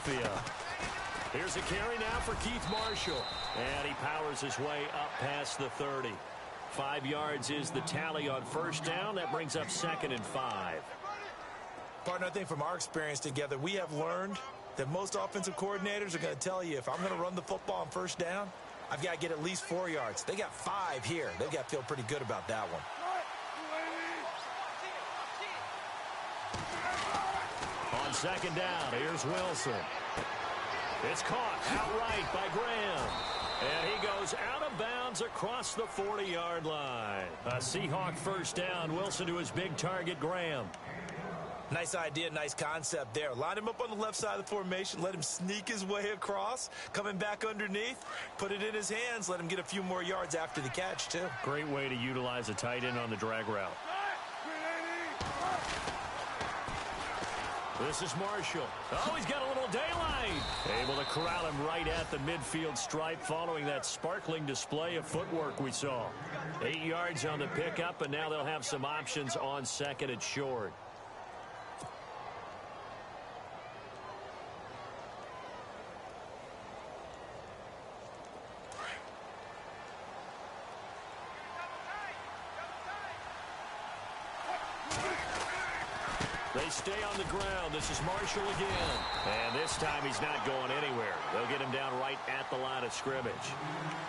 Philadelphia. Here's a carry now for Keith Marshall. And he powers his way up past the 30. 5 yards is the tally on first down. That brings up 2nd and 5. Partner, I think from our experience together, we have learned that most offensive coordinators are going to tell you, if I'm going to run the football on first down, I've got to get at least 4 yards. They got 5 here. They've got to feel pretty good about that one. On 2nd down, here's Wilson. It's caught outright by Graham. And he goes out of bounds across the 40-yard line. A Seahawk first down. Wilson to his big target, Graham. Nice idea, nice concept there. Line him up on the left side of the formation. Let him sneak his way across. Coming back underneath. Put it in his hands. Let him get a few more yards after the catch, too. Great way to utilize a tight end on the drag route. This is Marshall. Oh, he's got a little daylight. Able to corral him right at the midfield stripe following that sparkling display of footwork we saw. 8 yards on the pickup, and now they'll have some options on 2nd and short. They stay on the ground. This is Marshall again. And this time he's not going anywhere. They'll get him down right at the line of scrimmage.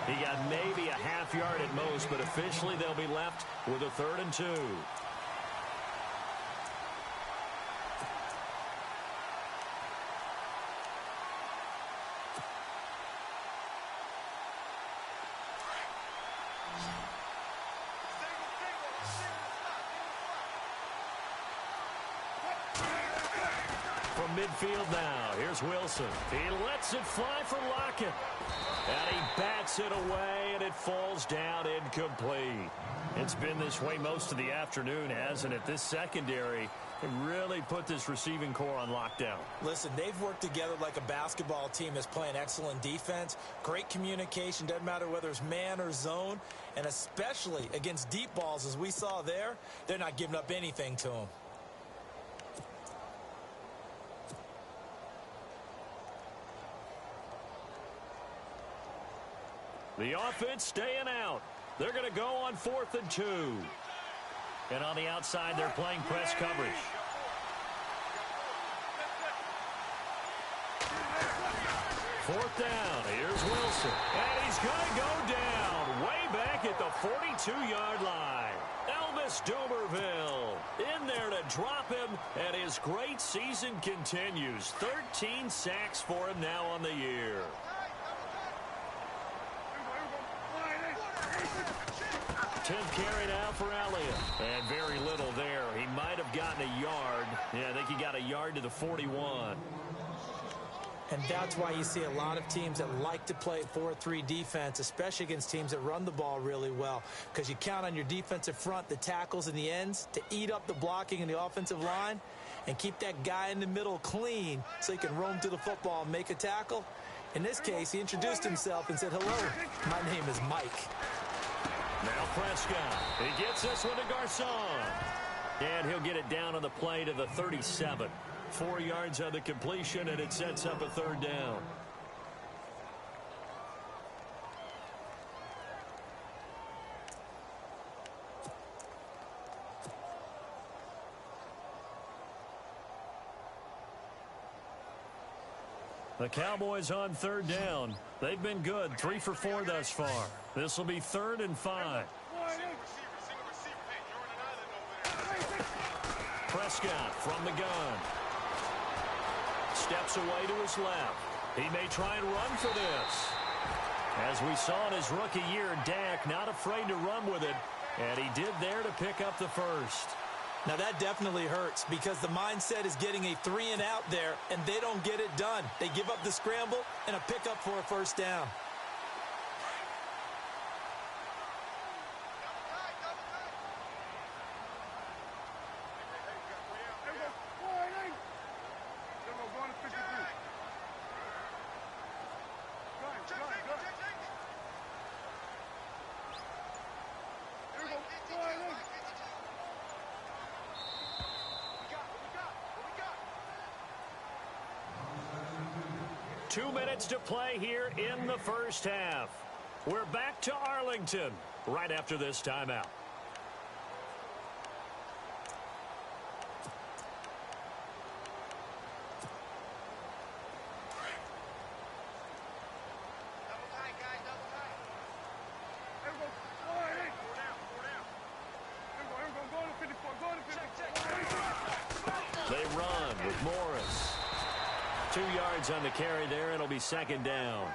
He got maybe a half yard at most, but officially they'll be left with a 3rd and 2. Midfield now. Here's Wilson. He lets it fly for Lockett. And he bats it away, and it falls down incomplete. It's been this way most of the afternoon, hasn't it? This secondary can really put this receiving core on lockdown. Listen, they've worked together like a basketball team that's playing excellent defense. Great communication. Doesn't matter whether it's man or zone. And especially against deep balls, as we saw there, they're not giving up anything to them. The offense staying out. They're going to go on 4th and 2. And on the outside, they're playing press coverage. Fourth down. Here's Wilson. And he's going to go down way back at the 42-yard line. Elvis Dumerville in there to drop him, and his great season continues. 13 sacks for him now on the year. 10th carry now for Elliott. And very little there. He might have gotten a yard. Yeah, I think he got a yard to the 41. And that's why you see a lot of teams that like to play 4-3 defense, especially against teams that run the ball really well, because you count on your defensive front, the tackles and the ends, to eat up the blocking in the offensive line and keep that guy in the middle clean so he can roam to the football and make a tackle. In this case, he introduced himself and said, "Hello, my name is Mike." Now Prescott. He gets this one to Garcon. And he'll get it down on the play to the 37. 4 yards on the completion, and it sets up a 3rd down. The Cowboys on 3rd down. They've been good, 3 for 4 thus far. This will be 3rd and 5. Prescott from the gun. Steps away to his left. He may try and run for this. As we saw in his rookie year, Dak not afraid to run with it. And he did there to pick up the first. Now that definitely hurts because the mindset is getting a 3 and out there, and they don't get it done. They give up the scramble and a pickup for a first down. 2 minutes to play here in the first half. We're back to Arlington right after this timeout. They run with Morris. 2 yards on the carry there, and it'll be second down.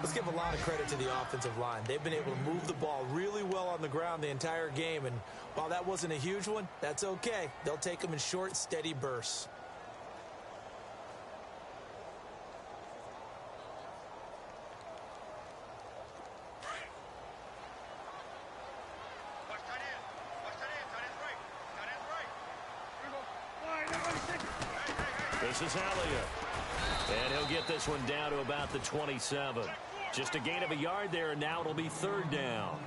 Let's give a lot of credit to the offensive line. They've been able to move the ball really well on the ground the entire game, and while that wasn't a huge one, that's okay. They'll take them in short, steady bursts. This is Elliott. And he'll get this one down to about the 27. Just a gain of a yard there, and now it'll be third down.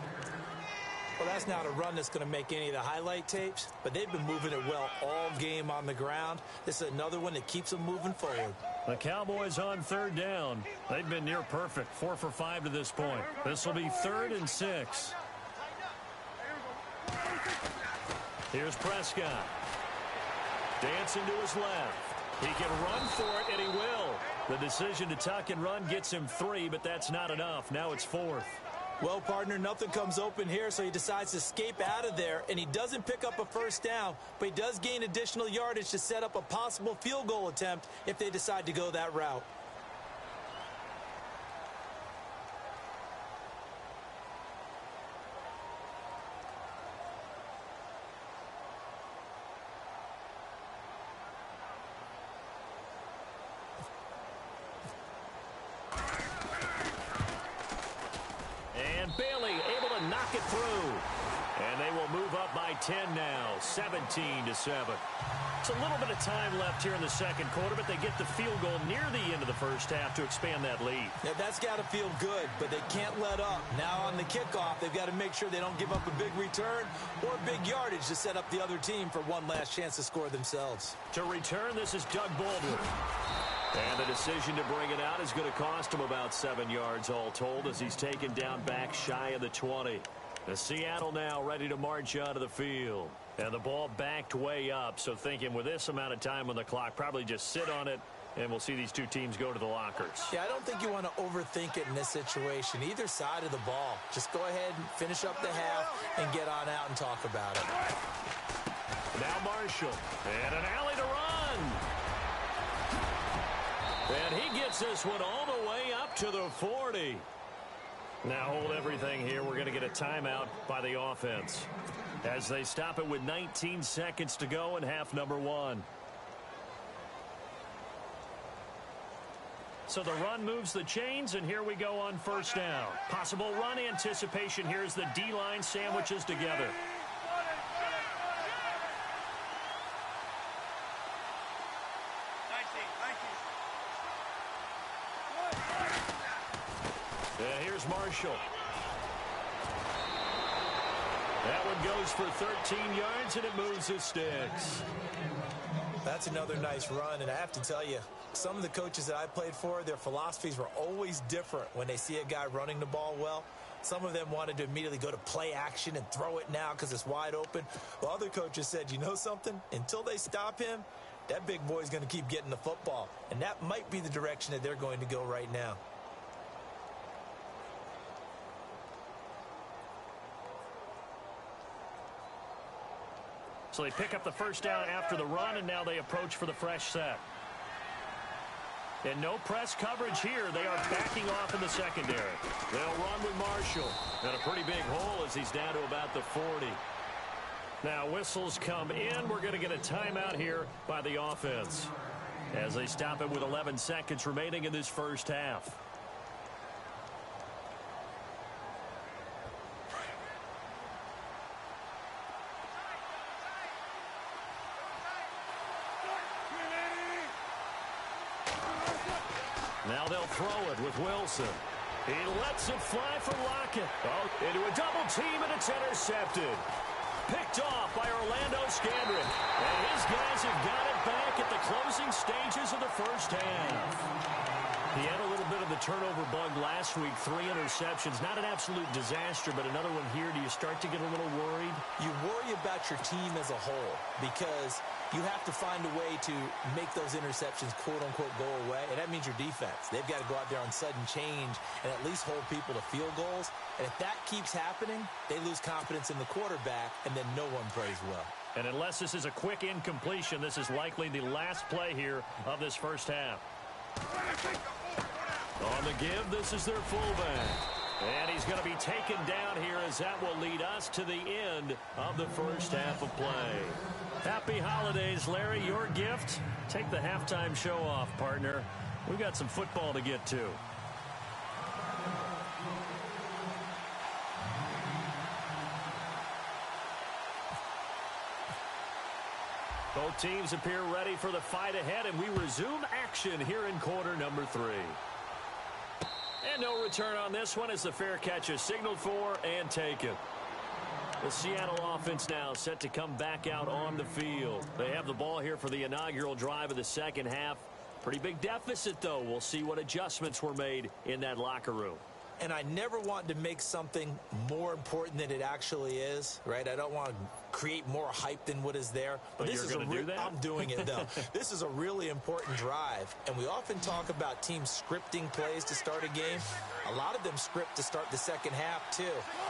Well, that's not a run that's going to make any of the highlight tapes, but they've been moving it well all game on the ground. This is another one that keeps them moving forward. The Cowboys on third down. They've been near perfect, 4 for 5 to this point. This will be 3rd and 6. Here's Prescott. Dancing to his left. He can run for it, and he will. The decision to tuck and run gets him 3, but that's not enough. Now it's 4th. Well, partner, nothing comes open here, so he decides to escape out of there, and he doesn't pick up a first down, but he does gain additional yardage to set up a possible field goal attempt if they decide to go that route. Bailey able to knock it through. And they will move up by 10 now, 17-7. It's a little bit of time left here in the second quarter, but they get the field goal near the end of the first half to expand that lead. Yeah, that's got to feel good, but they can't let up. Now on the kickoff, they've got to make sure they don't give up a big return or big yardage to set up the other team for one last chance to score themselves. To return, this is Doug Baldwin. And the decision to bring it out is going to cost him about 7 yards all told as he's taken down back shy of the 20. The Seattle now ready to march onto the field. And the ball backed way up, so thinking with this amount of time on the clock, probably just sit on it, and we'll see these two teams go to the lockers. Yeah, I don't think you want to overthink it in this situation. Either side of the ball. Just go ahead and finish up the half and get on out and talk about it. Now Marshall. And an alley to run. And he gets this one all the way up to the 40. Now hold everything here. We're going to get a timeout by the offense as they stop it with 19 seconds to go in half number 1. So the run moves the chains, and here we go on first down. Possible run anticipation here as the D-line sandwiches together. And here's Marshall. That one goes for 13 yards, and it moves the sticks. That's another nice run, and I have to tell you, some of the coaches that I played for, their philosophies were always different when they see a guy running the ball well. Some of them wanted to immediately go to play action and throw it now because it's wide open. Well, other coaches said, you know something? Until they stop him, that big boy's going to keep getting the football. And that might be the direction that they're going to go right now. So they pick up the first down after the run, and now they approach for the fresh set. And no press coverage here. They are backing off in the secondary. They'll run with Marshall. And a pretty big hole as he's down to about the 40. Now whistles come in. We're going to get a timeout here by the offense as they stop it with 11 seconds remaining in this first half. Now they'll throw it with Wilson. He lets it fly for Lockett. Oh, into a double team, and it's intercepted. Picked off by Orlando Scandrick. And his guys have got it back at the closing stages of the first half. He had a little bit of the turnover bug last week, 3 interceptions. Not an absolute disaster, but another one here. Do you start to get a little worried? You worry about your team as a whole because you have to find a way to make those interceptions, quote-unquote, go away, and that means your defense. They've got to go out there on sudden change and at least hold people to field goals. And if that keeps happening, they lose confidence in the quarterback, and then no one plays well. And unless this is a quick incompletion, this is likely the last play here of this first half. On the give, this is their fullback. And he's going to be taken down here as that will lead us to the end of the first half of play. Happy holidays, Larry. Your gift? Take the halftime show off, partner. We've got some football to get to. Both teams appear ready for the fight ahead, and we resume action here in quarter number 3. And no return on this one as the fair catch is signaled for and taken. The Seattle offense now set to come back out on the field. They have the ball here for the inaugural drive of the second half. Pretty big deficit, though. We'll see what adjustments were made in that locker room. And I never want to make something more important than it actually is, right? I don't want to create more hype than what is there. But this you're going to do that? I'm doing it, though. This is a really important drive. And we often talk about teams scripting plays to start a game. A lot of them script to start the second half, too.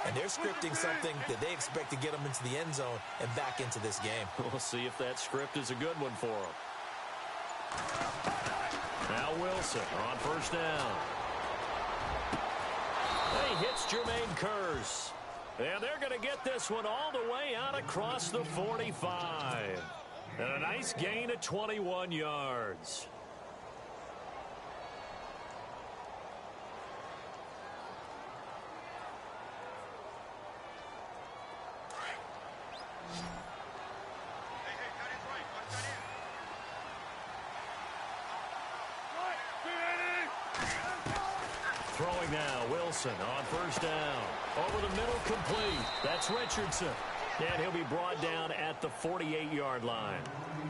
And they're scripting something that they expect to get them into the end zone and back into this game. We'll see if that script is a good one for them. Now Wilson on first down. He hits Jermaine Kearse. And they're going to get this one all the way out across the 45. And a nice gain of 21 yards. Throwing now, Wilson on first down. Over the middle, complete. That's Richardson. And he'll be brought down at the 48-yard line.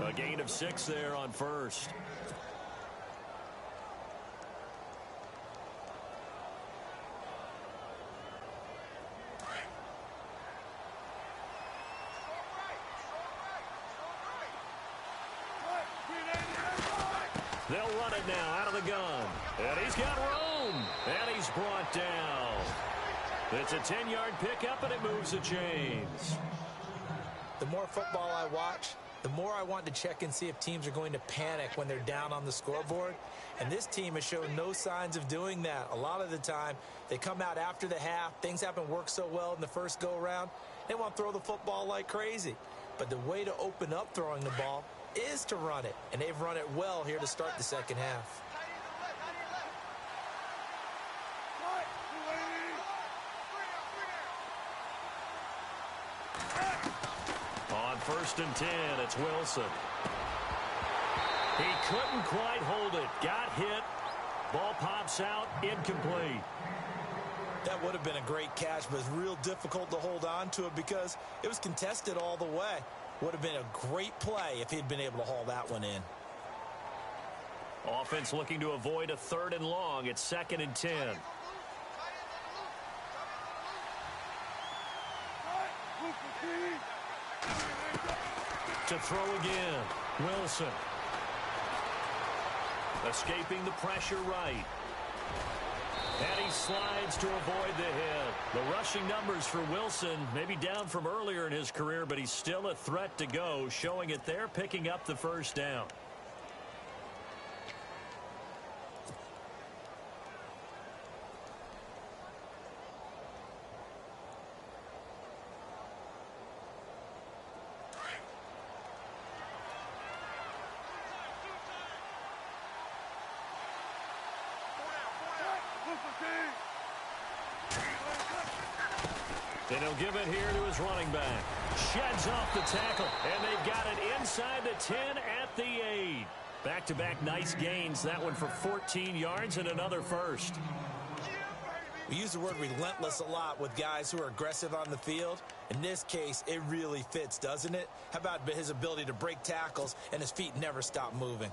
A gain of 6 there on first. They'll run it now out of the gun. And he's got room. And he's brought down. It's a 10-yard pickup, and it moves the chains. The more football I watch, the more I want to check and see if teams are going to panic when they're down on the scoreboard. And this team has shown no signs of doing that. A lot of the time, they come out after the half. Things haven't worked so well in the first go-around. They want to throw the football like crazy. But the way to open up throwing the ball is to run it. And they've run it well here to start the second half. On first and 10, it's Wilson. He couldn't quite hold it. Got hit. Ball pops out. Incomplete. That would have been a great catch, but it's real difficult to hold on to it because it was contested all the way. Would have been a great play if he'd been able to haul that one in. Offense looking to avoid a 3rd and long. It's 2nd and 10. To throw again. Wilson. Escaping the pressure right. And he slides to avoid the hit. The rushing numbers for Wilson maybe down from earlier in his career, but he's still a threat to go, showing it there, picking up the first down. And he'll give it here to his running back. Sheds off the tackle, and they've got it inside the 10 at the 8. Back-to-back nice gains. That one for 14 yards and another first. We use the word relentless a lot with guys who are aggressive on the field. In this case, it really fits, doesn't it? How about his ability to break tackles and his feet never stop moving?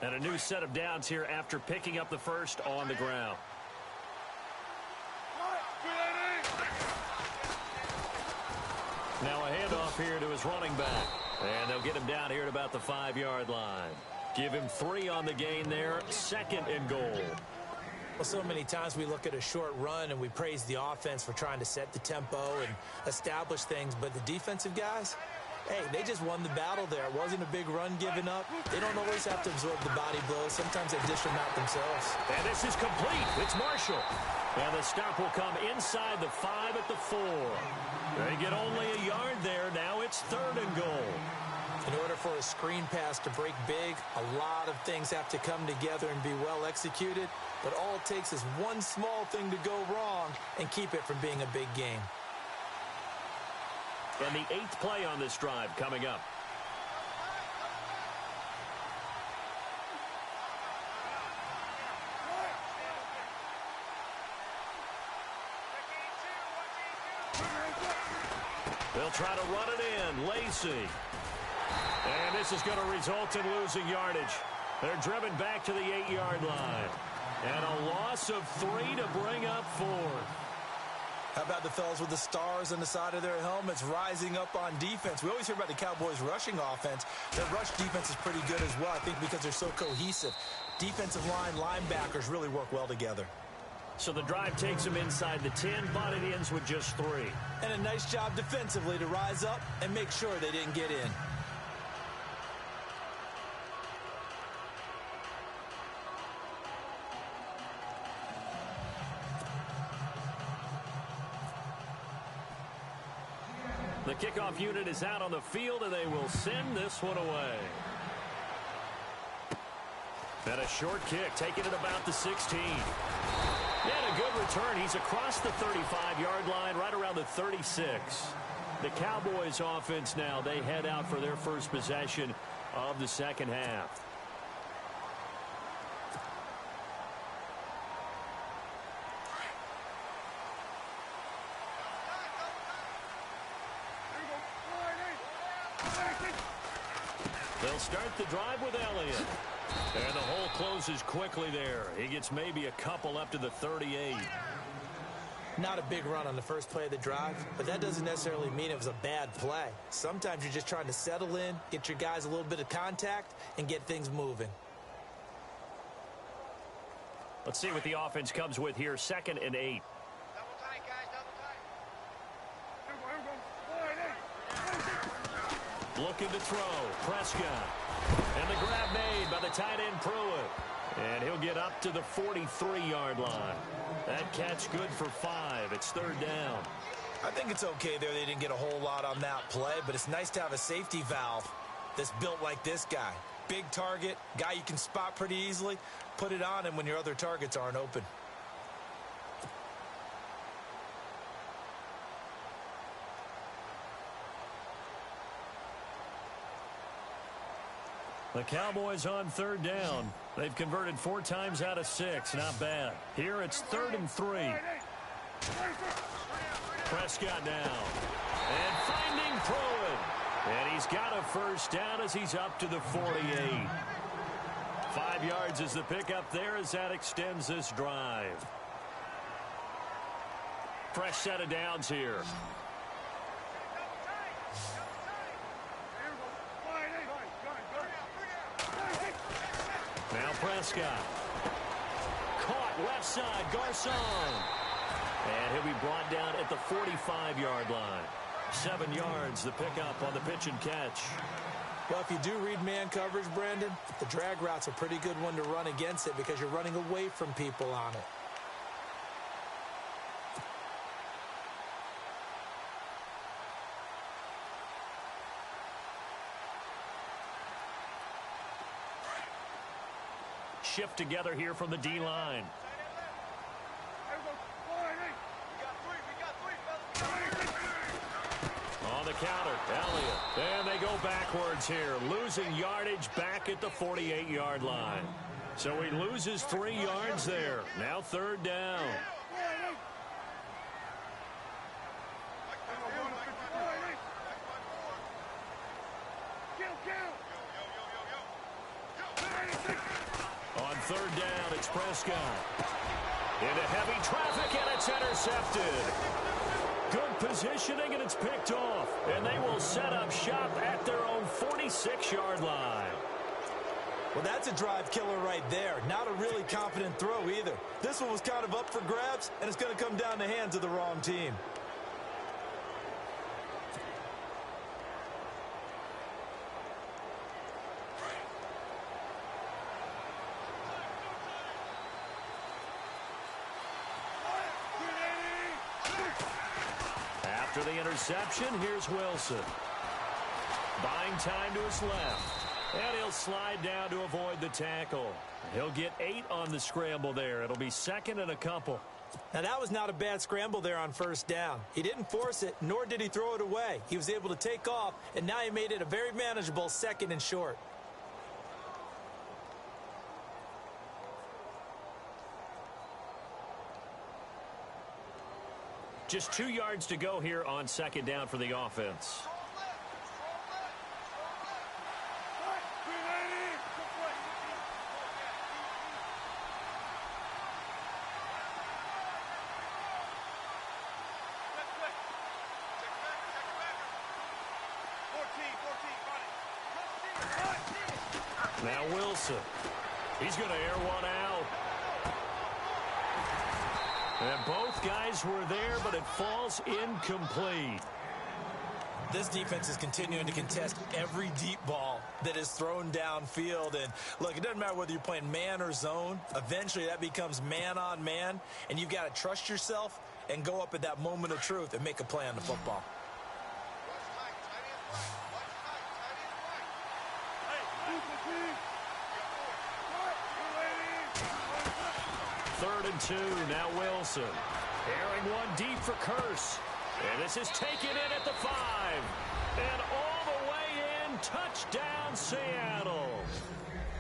And a new set of downs here after picking up the first on the ground. Now a handoff here to his running back. And they'll get him down here at about the 5-yard line. Give him 3 on the gain there. 2nd and goal. Well, so many times we look at a short run and we praise the offense for trying to set the tempo and establish things. But the defensive guys, hey, they just won the battle there. It wasn't a big run given up. They don't always have to absorb the body blows. Sometimes they dish them out themselves. And this is complete. It's Marshall. And the stop will come inside the 5 at the 4. They get only a yard there. Now it's 3rd and goal. In order for a screen pass to break big, a lot of things have to come together and be well executed. But all it takes is one small thing to go wrong and keep it from being a big game. And the 8th play on this drive coming up. They'll try to run it in. Lacey. And this is going to result in losing yardage. They're driven back to the 8-yard line. And a loss of 3 to bring up 4. How about the fellas with the stars on the side of their helmets rising up on defense? We always hear about the Cowboys' rushing offense. Their rush defense is pretty good as well, I think, because they're so cohesive. Defensive line, linebackers really work well together. So the drive takes them inside the 10, but it ends with just 3. And a nice job defensively to rise up and make sure they didn't get in. The kickoff unit is out on the field, and they will send this one away. And a short kick, taking it about the 16. And a good return. He's across the 35-yard line, right around the 36. The Cowboys offense now, they head out for their first possession of the second half. They'll start the drive with Elliott. And the hole closes quickly there. He gets maybe a couple up to the 38. Not a big run on the first play of the drive, but that doesn't necessarily mean it was a bad play. Sometimes you're just trying to settle in, get your guys a little bit of contact, and get things moving. Let's see what the offense comes with here. 2nd and 8. Double tight, guys, double tight. Looking to throw. Prescott. And the grab made by the tight end Pruitt. And he'll get up to the 43-yard line. That catch good for 5. It's 3rd down. I think it's okay there. They didn't get a whole lot on that play, but it's nice to have a safety valve that's built like this guy. Big target, guy you can spot pretty easily. Put it on him when your other targets aren't open. The Cowboys on 3rd down. They've converted 4 times out of 6. Not bad. Here it's 3rd and 3. Prescott now. And finding Pruitt. And he's got a first down as he's up to the 48. 5 yards is the pickup there as that extends this drive. Fresh set of downs here. Now Prescott. Caught left side, Garcon. And he'll be brought down at the 45-yard line. 7 yards, the pickup on the pitch and catch. Well, if you do read man coverage, Brandon, the drag route's a pretty good one to run against it because you're running away from people on it. Shift together here from the D-line. On the counter, Elliott. And they go backwards here, losing yardage back at the 48-yard line. So he loses 3 yards there. Now 3rd down. third down, it's Prescott. Into heavy traffic, and it's intercepted. Good positioning, and it's picked off. And they will set up shop at their own 46-yard line. Well, that's a drive killer right there. Not a really confident throw either. This one was kind of up for grabs, and it's going to come down the hands of the wrong team. After the interception, here's Wilson. Buying time to his left. And he'll slide down to avoid the tackle. He'll get 8 on the scramble there. It'll be second and a couple. Now, that was not a bad scramble there on first down. He didn't force it, nor did he throw it away. He was able to take off, and now he made it a very manageable second and short. Just 2 yards to go here on second down for the offense. Now Wilson. He's going to air one out. And both guys were there, but it falls incomplete. This defense is continuing to contest every deep ball that is thrown downfield. And, look, it doesn't matter whether you're playing man or zone. Eventually, that becomes man on man. And you've got to trust yourself and go up at that moment of truth and make a play on the football. Third and 2, now Wilson. Airing one deep for Curse. And this is taken in at the 5. And all the way in, touchdown Seattle.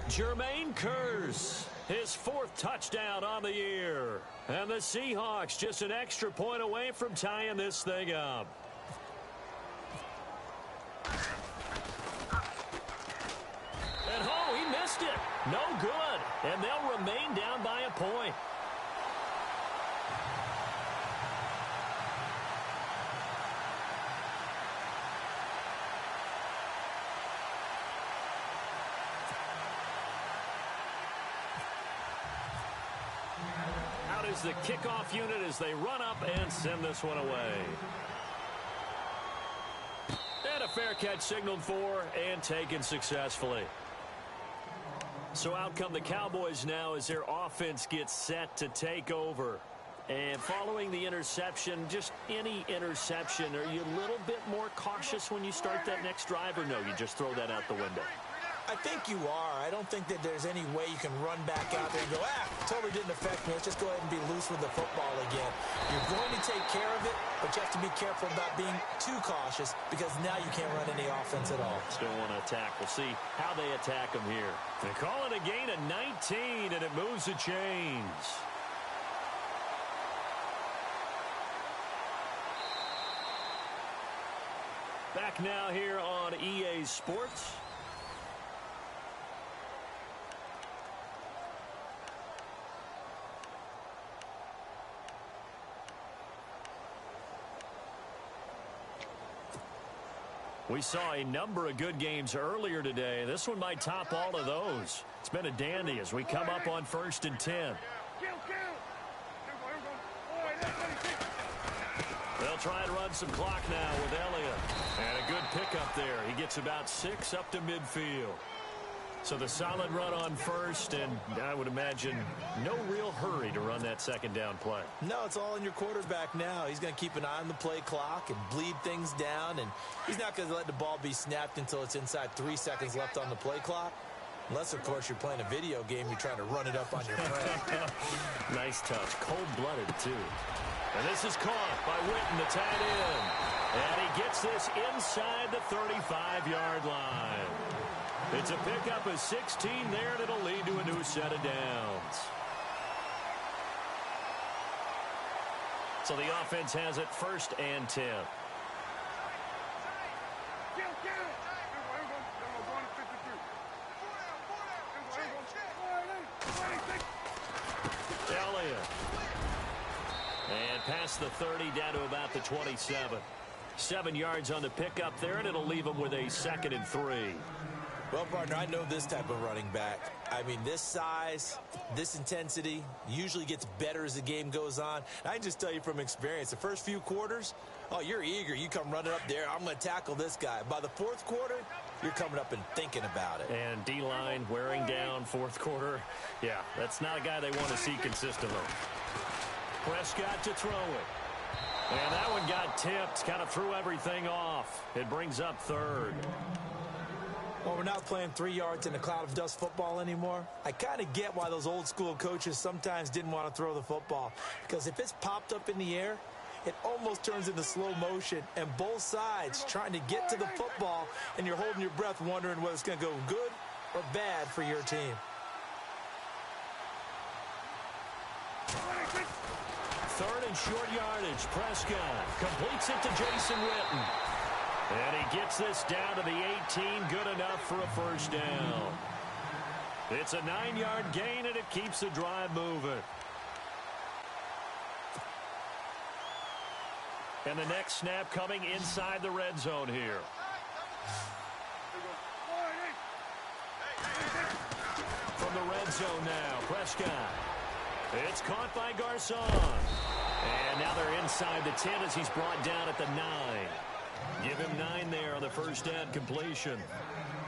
Jermaine Curse, his 4th touchdown on the year. And the Seahawks just an extra point away from tying this thing up. And oh, he missed it. No good. And they'll remain down by a point. Out is the kickoff unit as they run up and send this one away. And a fair catch signaled for and taken successfully. So out come the Cowboys now as their offense gets set to take over. And following the interception, just any interception, are you a little bit more cautious when you start that next drive, or no, you just throw that out the window? I think you are. I don't think that there's any way you can run back out there and go, totally didn't affect me. Let's just go ahead and be loose with the football again. You're going to take care of it, but you have to be careful about being too cautious because now you can't run any offense at all. Still want to attack. We'll see how they attack them here. They call it a gain of 19, and it moves the chains. Back now here on EA Sports. We saw a number of good games earlier today. This one might top all of those. It's been a dandy as we come up on 1st and 10. They'll try and run some clock now with Elliott. And a good pickup there. He gets about 6 up to midfield. So the solid run on first, and I would imagine no real hurry to run that second down play. No, it's all in your quarterback now. He's going to keep an eye on the play clock and bleed things down, and he's not going to let the ball be snapped until it's inside 3 seconds left on the play clock. Unless, of course, you're playing a video game, you're trying to run it up on your friend. Nice touch. Cold-blooded, too. And this is caught by Witten, the tight end. And he gets this inside the 35-yard line. It's a pickup of 16 there, and it'll lead to a new set of downs. So the offense has it 1st and 10. past the 30 down to about the 27. 7 yards on the pickup there, and it'll leave them with a 2nd and 3. Well, partner, I know this type of running back. I mean, this size, this intensity usually gets better as the game goes on. And I can just tell you from experience, the first few quarters, oh, you're eager. You come running up there, I'm going to tackle this guy. By the fourth quarter, you're coming up and thinking about it. And D-line wearing down fourth quarter. Yeah, that's not a guy they want to see consistently. Prescott to throw it. And that one got tipped, kind of threw everything off. It brings up 3rd. Well, we're not playing 3 yards in a cloud of dust football anymore. I kind of get why those old school coaches sometimes didn't want to throw the football. Because if it's popped up in the air, it almost turns into slow motion. And both sides trying to get to the football, and you're holding your breath wondering whether it's going to go good or bad for your team. Third and short yardage. Prescott completes it to Jason Witten. And he gets this down to the 18. Good enough for a first down. It's a 9-yard gain, and it keeps the drive moving. And the next snap coming inside the red zone here. From the red zone now, Prescott. It's caught by Garcon. And now they're inside the 10 as he's brought down at the 9. Give him 9 there on the first down completion.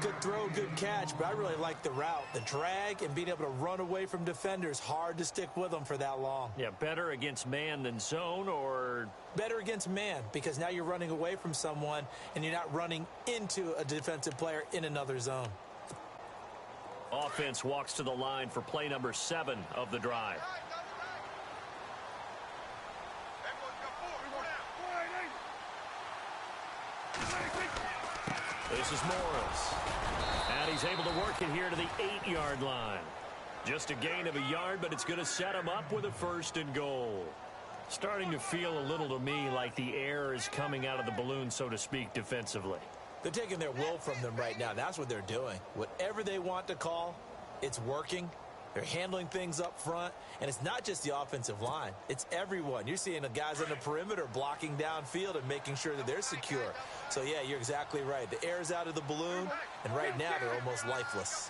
Good throw, good catch, but I really like the route. The drag and being able to run away from defenders, hard to stick with them for that long. Yeah, better against man than zone, or? Better against man, because now you're running away from someone and you're not running into a defensive player in another zone. Offense walks to the line for play number 7 of the drive. This is Morris. And he's able to work it here to the 8-yard line. Just a gain of a yard, but it's going to set him up with a 1st and goal. Starting to feel a little to me like the air is coming out of the balloon, so to speak, defensively. They're taking their will from them right now. That's what they're doing. Whatever they want to call, it's working. They're handling things up front, and it's not just the offensive line. It's everyone. You're seeing the guys on the perimeter blocking downfield and making sure that they're secure. So, yeah, you're exactly right. The air's out of the balloon, and right now they're almost lifeless.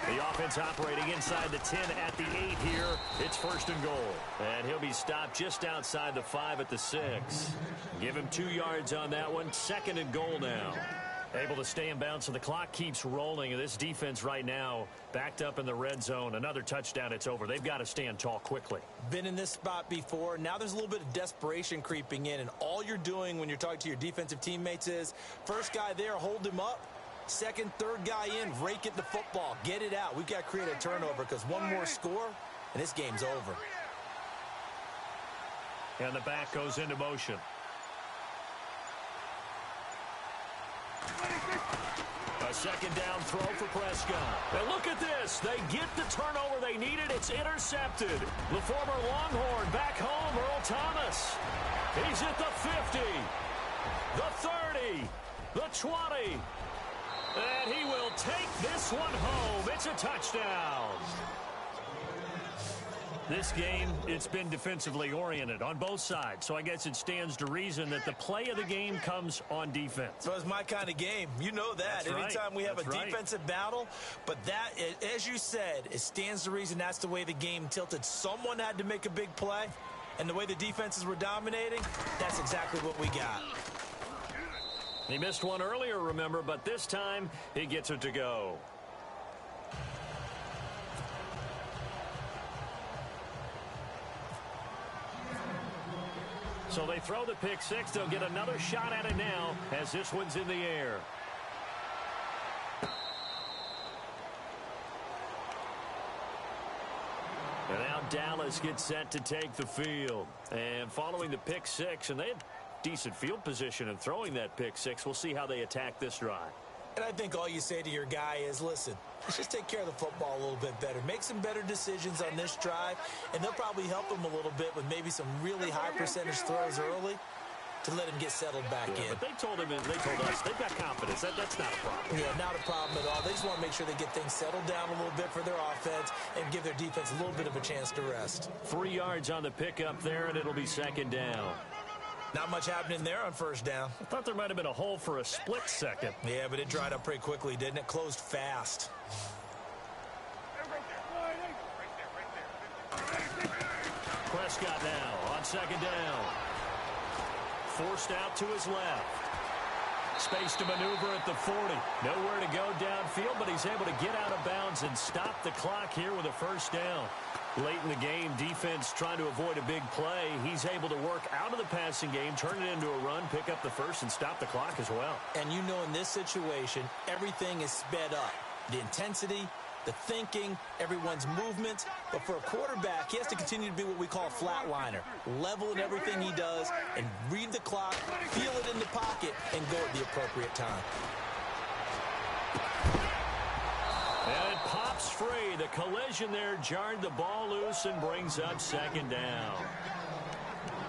The offense operating inside the 10 at the 8 here. It's 1st and goal. And he'll be stopped just outside the 5 at the 6. Give him 2 yards on that one. 2nd and goal now. Able to stay in bounds, so the clock keeps rolling. This defense right now backed up in the red zone. Another touchdown, it's over. They've got to stand tall quickly. Been in this spot before. Now there's a little bit of desperation creeping in, and all you're doing when you're talking to your defensive teammates is, first guy there, hold him up. Second, third guy in, rake at the football. Get it out. We've got to create a turnover because one more score, and this game's over. And the back goes into motion. A 2nd down throw for Prescott. And look at this. They get the turnover they needed. It's intercepted. The former Longhorn back home, Earl Thomas. He's at the 50, the 30, the 20. And he will take this one home. It's a touchdown. This game, it's been defensively oriented on both sides. So I guess it stands to reason that the play of the game comes on defense. So it's my kind of game. You know that. Anytime we have a defensive battle. But that, as you said, it stands to reason that's the way the game tilted. Someone had to make a big play. And the way the defenses were dominating, that's exactly what we got. He missed one earlier, remember, but this time he gets it to go. So they throw the pick 6. They'll get another shot at it now as this one's in the air. And now Dallas gets set to take the field. And following the pick 6, and they had decent field position in throwing that pick 6. We'll see how they attack this drive. And I think all you say to your guy is, listen, let's just take care of the football a little bit better. Make some better decisions on this drive, and they'll probably help them a little bit with maybe some really high percentage throws early. to let him get settled back in. But they told us they've got confidence. That's not a problem. Yeah, not a problem at all. They just want to make sure they get things settled down a little bit for their offense and give their defense a little bit of a chance to rest. 3 yards on the pickup there, and it'll be second down. Not much happening there on first down. I thought there might have been a hole for a split second. Yeah, but it dried up pretty quickly, didn't it? Closed fast. Prescott now on second down. Forced out to his left. Space to maneuver at the 40. Nowhere to go downfield, but he's able to get out of bounds and stop the clock here with a first down. Late in the game, defense trying to avoid a big play. He's able to work out of the passing game, turn it into a run, pick up the first, and stop the clock as well. And you know in this situation, everything is sped up. The intensity, the thinking, everyone's movement. But for a quarterback, he has to continue to be what we call a flatliner. Level in everything he does and read the clock, feel it in the pocket, and go at the appropriate time. And it pops free. The collision there jarred the ball loose and brings up second down.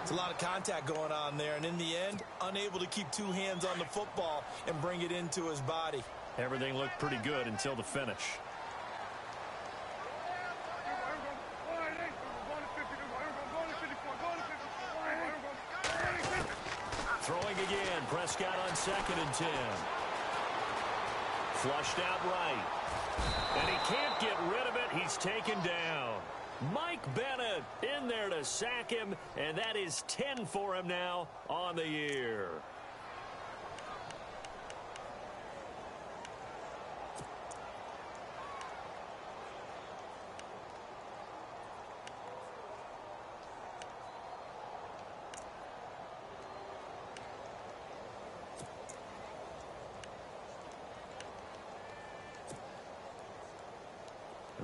It's a lot of contact going on there, and in the end, unable to keep two hands on the football and bring it into his body. Everything looked pretty good until the finish. Throwing again, Prescott on 2nd and 10. Flushed out right. And he can't get rid of it. He's taken down. Mike Bennett in there to sack him, and that is 10 for him now on the year.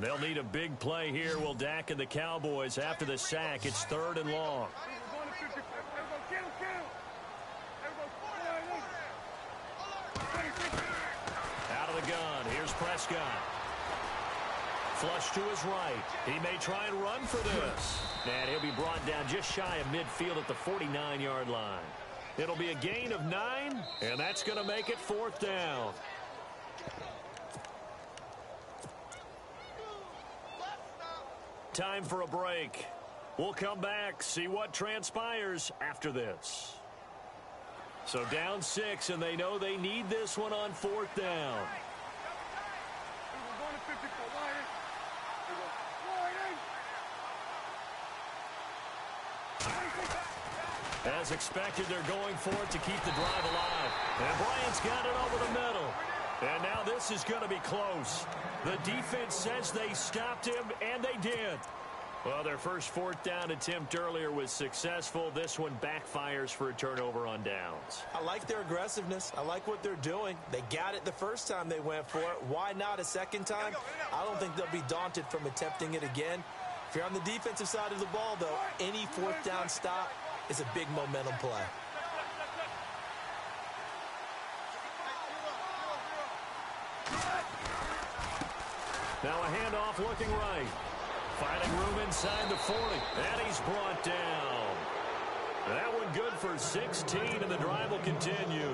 They'll need a big play here. Will Dak and the Cowboys after the sack. It's 3rd and long. Out of the gun. Here's Prescott. Flush to his right. He may try and run for this. And he'll be brought down just shy of midfield at the 49-yard line. It'll be a gain of 9, and that's going to make it 4th down. Time for a break. We'll come back, see what transpires after this. So down 6, and they know they need this one on 4th down. As expected, they're going for it to keep the drive alive. And Bryant's got it over the middle. And now this is going to be close. The defense says they stopped him, and they did. Well, their first 4th down attempt earlier was successful. This one backfires for a turnover on downs. I like their aggressiveness. I like what they're doing. They got it the first time they went for it. Why not a second time? I don't think they'll be daunted from attempting it again. If you're on the defensive side of the ball, though, any 4th down stop is a big momentum play. Now a handoff looking right. Finding room inside the 40. And he's brought down. That one good for 16, and the drive will continue.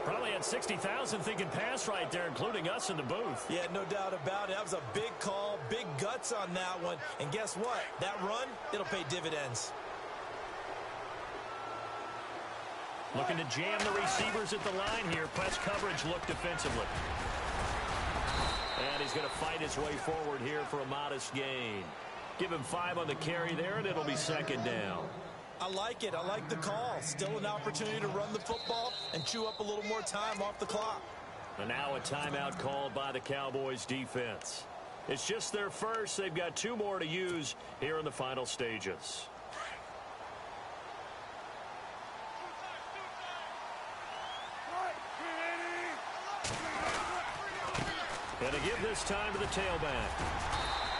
Probably had 60,000 thinking pass right there, including us in the booth. Yeah, no doubt about it. That was a big call, big guts on that one. And guess what? That run, it'll pay dividends. Looking to jam the receivers at the line here. Press coverage look defensively. And he's going to fight his way forward here for a modest gain. Give him 5 on the carry there, and it'll be second down. I like it. I like the call. Still an opportunity to run the football and chew up a little more time off the clock. And now a timeout called by the Cowboys defense. It's just their first. They've got 2 more to use here in the final stages. And to give this time to the tailback.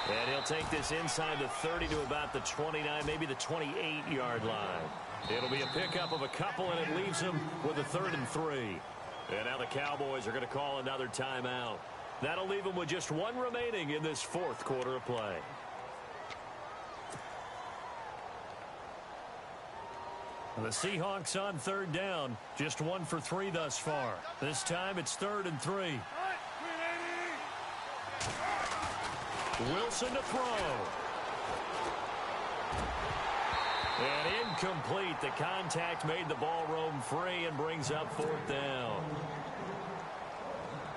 And he'll take this inside the 30 to about the 29, maybe the 28-yard line. It'll be a pickup of a couple, and it leaves him with a 3rd and 3. And now the Cowboys are going to call another timeout. That'll leave them with just 1 remaining in this 4th quarter of play. The Seahawks on third down. Just 1 for 3 thus far. This time it's 3rd and 3. Wilson to throw. And incomplete. The contact made the ball roam free and brings up 4th down.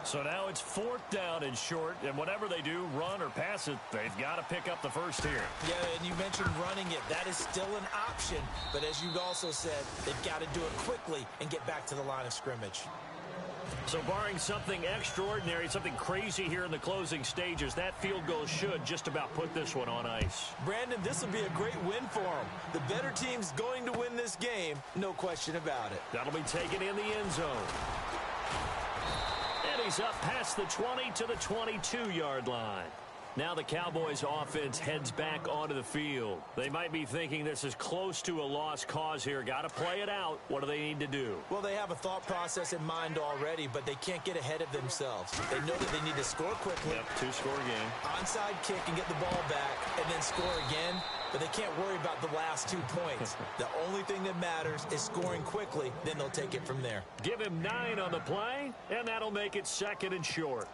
So now it's 4th down and short, and whatever they do, run or pass it, they've got to pick up the first here. Yeah, and you mentioned running it. That is still an option, but as you also said, they've got to do it quickly and get back to the line of scrimmage. So barring something extraordinary, something crazy here in the closing stages, that field goal should just about put this one on ice. Brandon, this will be a great win for them. The better team's going to win this game, no question about it. That'll be taken in the end zone. And he's up past the 20 to the 22-yard line. Now the Cowboys offense heads back onto the field. They might be thinking this is close to a lost cause here. Got to play it out. What do they need to do? Well, they have a thought process in mind already, but they can't get ahead of themselves. They know that they need to score quickly. Yep, 2-score game. Onside kick and get the ball back and then score again. But they can't worry about the last 2 points. The only thing that matters is scoring quickly. Then they'll take it from there. Give him 9 on the play, and that'll make it 2nd and short.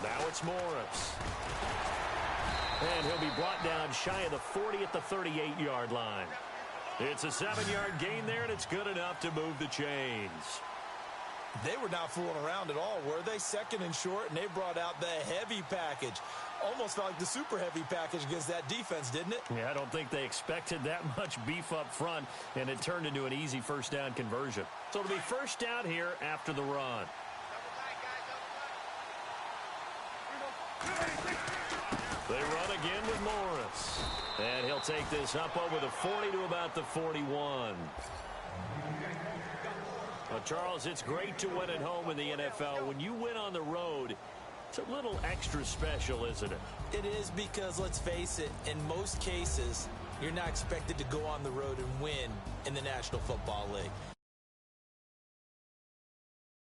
Now it's Morris. And he'll be brought down shy of the 40 at the 38-yard line. It's a 7-yard gain there, and it's good enough to move the chains. They were not fooling around at all, were they? 2nd and short, and they brought out the heavy package. Almost felt like the super heavy package against that defense, didn't it? Yeah, I don't think they expected that much beef up front, and it turned into an easy first down conversion. So it'll be first down here after the run. They run again with Morris. And he'll take this up over the 40 to about the 41. Well, Charles, it's great to win at home in the NFL. When you win on the road, it's a little extra special, isn't it? It is because, let's face it, in most cases, you're not expected to go on the road and win in the National Football League.